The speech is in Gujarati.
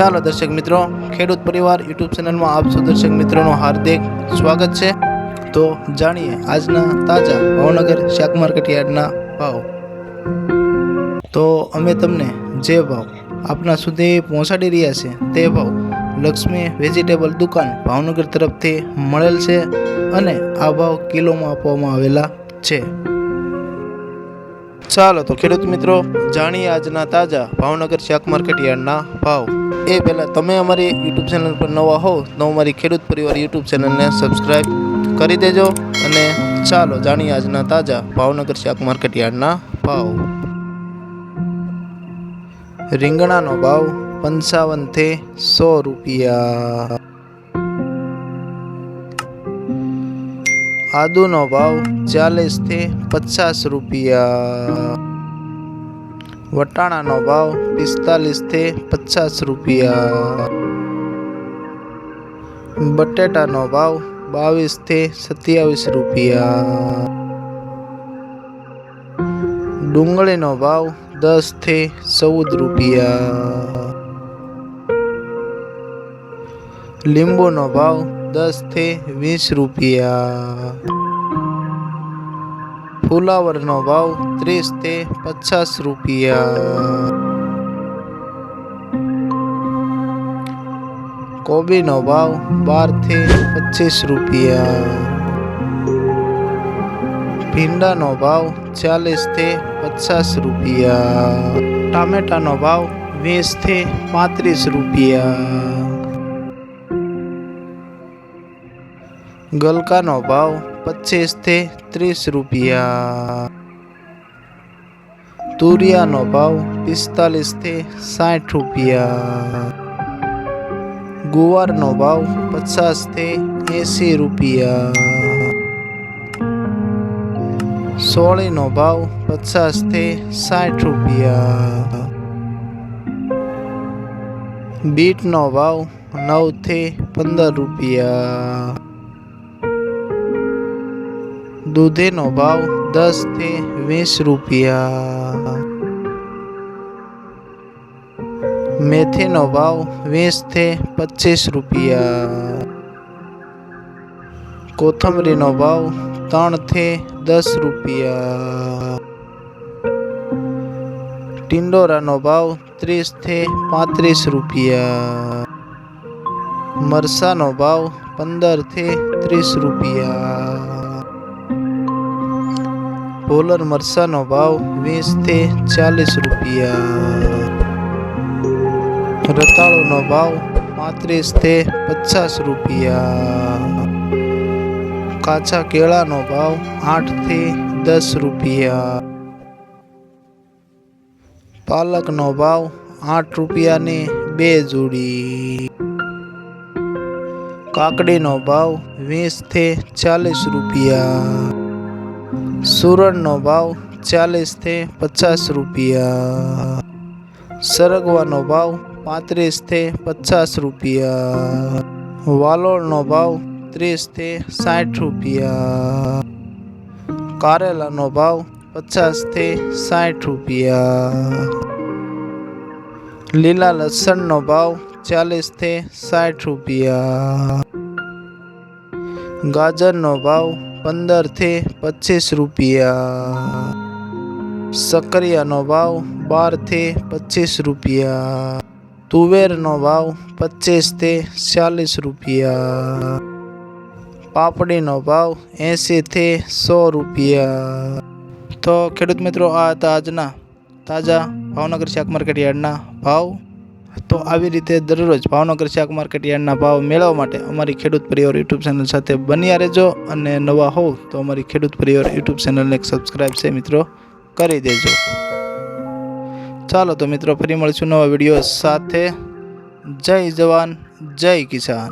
ચાલો દર્શક મિત્રો, ખેડૂત પરિવાર યુટ્યુબ ચેનલમાં આપ સૌ દર્શક મિત્રોનું હાર્દિક સ્વાગત છે। તો જાણીએ આજના તાજા ભાવનગર શાક માર્કેટ યાર્ડના ભાવ। તો અમે તમને જે ભાવ આપના સુધી પહોંચાડી રહ્યા છે તે ભાવ લક્ષ્મી વેજીટેબલ દુકાન ભાવનગર તરફથી મળેલ છે અને આ ભાવ કિલોમાં આપવામાં આવેલા છે। ચાલો તો ખેડૂત મિત્રો, જાણીએ આજના તાજા ભાવનગર શાક માર્કેટ યાર્ડના ભાવ। એ પહેલાં તમે અમારી યુટ્યુબ ચેનલ પર નવા હો તો અમારી ખેડૂત પરિવાર યુટ્યુબ ચેનલને સબસ્ક્રાઈબ કરી દેજો। અને ચાલો જાણીએ આજના તાજા ભાવનગર શાક માર્કેટ યાર્ડના ભાવ। રીંગણાનો ભાવ 55 થી 100 રૂપિયા। આદુનો ભાવ 40 થી 50 રૂપિયા। વટાણાનો ભાવ 45 થી 50 રૂપિયા। બટેટાનો ભાવ 22 થી 27 રૂપિયા। ડુંગળીનો ભાવ 10 થી 14 રૂપિયા। લીંબુનો ભાવ 10 થી 20 રૂપિયા। ફુલાવરનો ભાવ 30 થી 50 રૂપિયા। કોબીનો ભાવ 12 થી 25 રૂપિયા। ભીંડાનો ભાવ 40 થી 50 રૂપિયા। ટામેટાનો ભાવ 20 થી 35 રૂપિયા। ગલકાનો ભાવ 25 થી 30 રૂપિયા। તુરિયાનો ભાવ 45 થી 60 રૂપિયા। ગુવારનો ભાવ 50 થી 80 રૂપિયા। સોળીનો ભાવ 50 થી 60 રૂપિયા। બીટનો ભાવ 9 થી 15 રૂપિયા। દૂધીનો ભાવ 10 થી 20 રૂપિયા। મેથીનો ભાવ 20 થી 25 રૂપિયા। કોથમરીનો ભાવ 3 થી 10 રૂપિયા। ટિંડોરાનો ભાવ 30 થી 35 રૂપિયા। મરસાનો ભાવ 15 થી 30 રૂપિયા। ભોલર મરસાનો ભાવ 20 થી 40 રૂપિયા। રતાળુનો ભાવ 35 થી 50 રૂપિયા। કાચા કેળાનો ભાવ 8 થી 10 રૂપિયા। પાલકનો ભાવ 8 રૂપિયાની 2 જોડી। કાકડીનો ભાવ 20 થી 40 રૂપિયા। સુરણનો ભાવ 40 થી 50 રૂપિયા। સરગવાનો ભાવ 35 થી 50 રૂપિયા। વાલોળનો ભાવ 30 થી 60 રૂપિયા। કારેલાનો ભાવ 50 થી 60 રૂપિયા। લીલા લસણનો ભાવ 40 થી 60 રૂપિયા। ગાજરનો ભાવ 15 થી 25 રૂપિયા। સક્કરિયાનો ભાવ 12 થી 25 રૂપિયા। તુવેરનો ભાવ 25 થી 40 રૂપિયા। પાપડીનો ભાવ 80 થી 100 રૂપિયા। તો ખેડૂત મિત્રો, આ હતા આજના તાજા ભાવનગર શાક માર્કેટ યાર્ડના ભાવ। તો આવી રીતે દરરોજ ભાવનગર શાક માર્કેટ યાર્ડના ભાવ મેળવવા માટે અમારી ખેડૂત પરિવાર યુટ્યુબ ચેનલ સાથે બન્યા રહેજો। અને નવા હોવ તો અમારી ખેડૂત પરિવાર યુટ્યુબ ચેનલને સબસ્ક્રાઈબ છે મિત્રો કરી દેજો। ચાલો તો મિત્રો, ફરી મળીશું નવા વિડીયો સાથે। જય જવાન જય કિસાન।